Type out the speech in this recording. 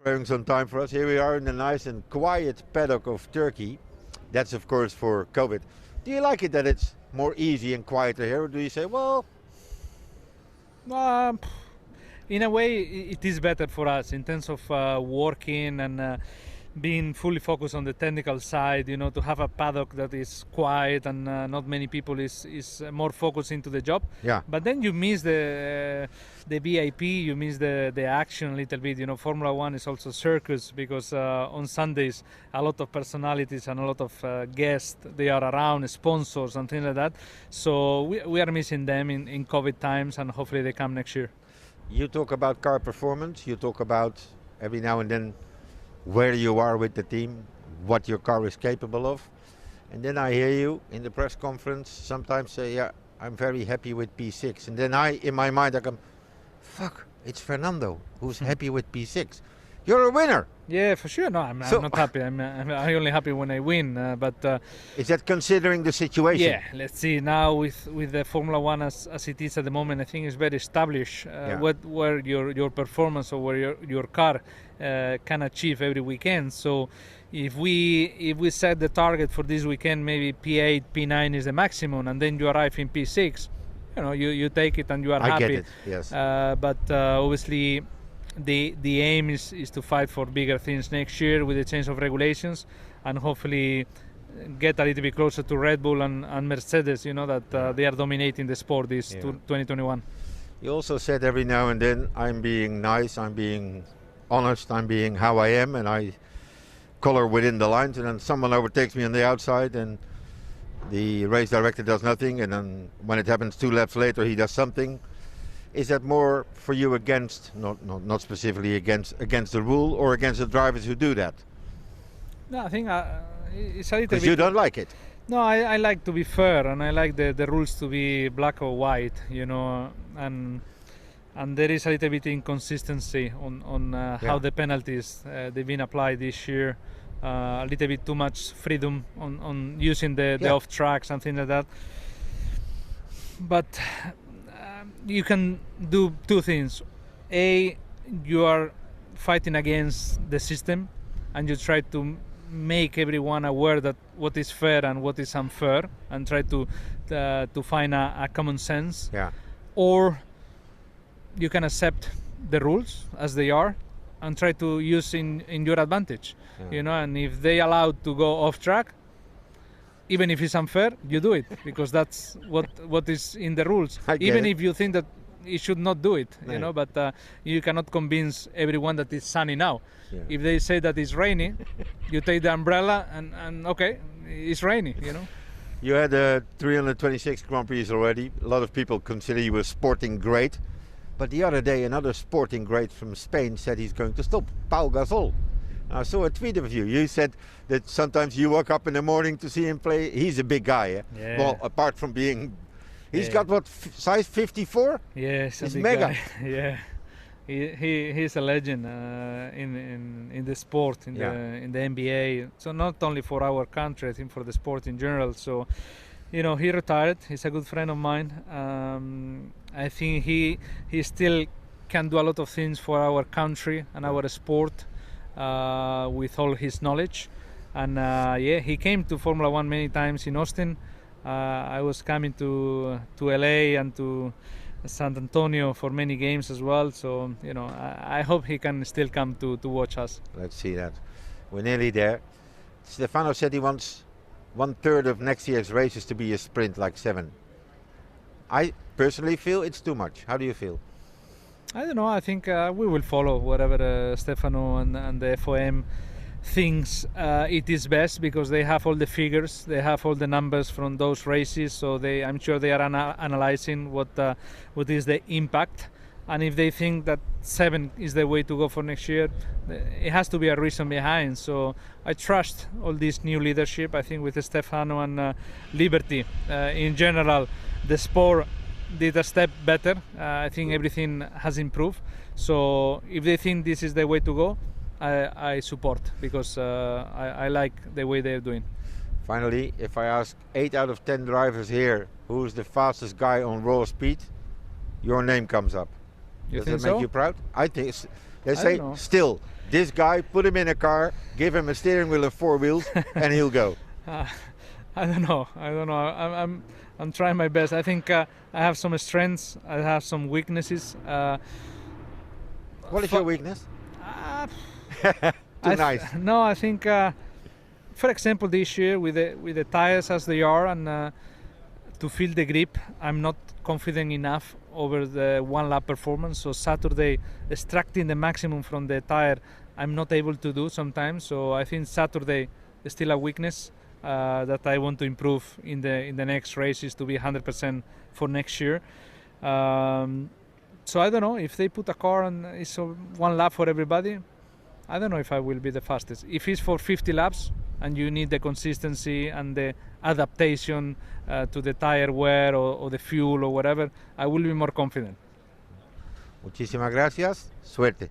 Sparing some time for us. Here we are in the nice and quiet paddock of Turkey. That's of course for COVID. Do you like it that it's more easy and quieter here, or do you say, well, Um, in a way, it is better for us in terms of working and being fully focused on the technical side. You know, to have a paddock that is quiet and not many people is more focused into the job. yeah, But then you miss the VIP, you miss the action a little bit. You know, Formula One is also circus because on Sundays a lot of personalities and a lot of guests they are around, sponsors and things like that. So we are missing them in COVID times, and hopefully they come next year. you talk about car performance, you talk about every now and then where you are with the team, what your car is capable of. And then I hear you in the press conference sometimes say, yeah, I'm very happy with P6. And then in my mind, I come, fuck, it's Fernando who's happy with P6. You're a winner. Yeah, for sure. No, I'm not happy. I'm only happy when I win. But is that considering the situation? yeah, let's see now with the Formula One as it is at the moment. I think it's very established where your performance or where your car can achieve every weekend. So if we set the target for this weekend, maybe P8, P9 is the maximum, and then you arrive in P6, you know, you take it and you are happy. I get it. Yes. But obviously, the aim is to fight for bigger things next year with the change of regulations, and hopefully get a little bit closer to Red Bull and Mercedes. You know that they are dominating the sport this 2021. You also said every now and then, I'm being nice, I'm being honest, I'm being how I am, and I color within the lines, and then someone overtakes me on the outside and the race director does nothing, and then when it happens 2 laps later he does something. Is that more for you against, not specifically against the rule, or against the drivers who do that? No, I think it's a little bit. Because you don't like it. No, I like to be fair, and I like the rules to be black or white, you know, and there is a little bit inconsistency on how the penalties they've been applied this year. A little bit too much freedom on using the off tracks and things like that. But you can do 2 things. A, you are fighting against the system, and you try to make everyone aware that what is fair and what is unfair, and try to find a common sense. Yeah. Or you can accept the rules as they are and try to use in your advantage. You know, and if they allowed to go off track, even if it's unfair, you do it because that's what is in the rules. Even if you think that you should not do it, you know, but you cannot convince everyone that it's sunny now. Yeah. If they say that it's rainy, you take the umbrella and okay, it's rainy, you know. You had 326 Grand Prix already. A lot of people consider you a sporting great. But the other day, another sporting great from Spain said he's going to stop, Pau Gasol. I saw a tweet of you. You said that sometimes you woke up in the morning to see him play. He's a big guy, eh? Yeah. Well, apart from being... He's got what, size 54? Yeah, he's mega. Yeah, he's a legend in the sport, in the NBA. So not only for our country, I think for the sport in general. So, you know, he retired. He's a good friend of mine. I think he still can do a lot of things for our country and our sport with all his knowledge. And he came to Formula One many times in Austin. I was coming to LA and to San Antonio for many games as well. So, you know, I hope he can still come to watch us. Let's see that. We're nearly there. Stefano said he wants 1/3 of next year's races to be a sprint, like 7. I personally feel it's too much. How do you feel? I don't know. I think we will follow whatever Stefano and the FOM thinks it is best, because they have all the figures, they have all the numbers from those races. So I'm sure they are analyzing what is the impact. And if they think that 7 is the way to go for next year, it has to be a reason behind. So I trust all this new leadership. I think with Stefano and Liberty in general, the sport did a step better. I think everything has improved. So if they think this is the way to go, I support, because I like the way they're doing. Finally, if I ask 8 out of 10 drivers here who's the fastest guy on raw speed, your name comes up. Does it make you proud? I think they say still This guy, put him in a car, give him a steering wheel and 4 wheels, and he'll go. I don't know. I'm trying my best. I think I have some strengths. I have some weaknesses. What is your weakness? Too nice. No, I think, for example, this year with the tires as they are and to feel the grip, I'm not confident enough over the one lap performance. So Saturday, extracting the maximum from the tire, I'm not able to do sometimes. So I think Saturday is still a weakness that I want to improve in the next races to be 100% for next year. So I don't know if they put a car and it's one lap for everybody. I don't know if I will be the fastest. If it's for 50 laps and you need the consistency and the adaptation to the tire wear or the fuel or whatever, I will be more confident. Muchísimas gracias. Suerte.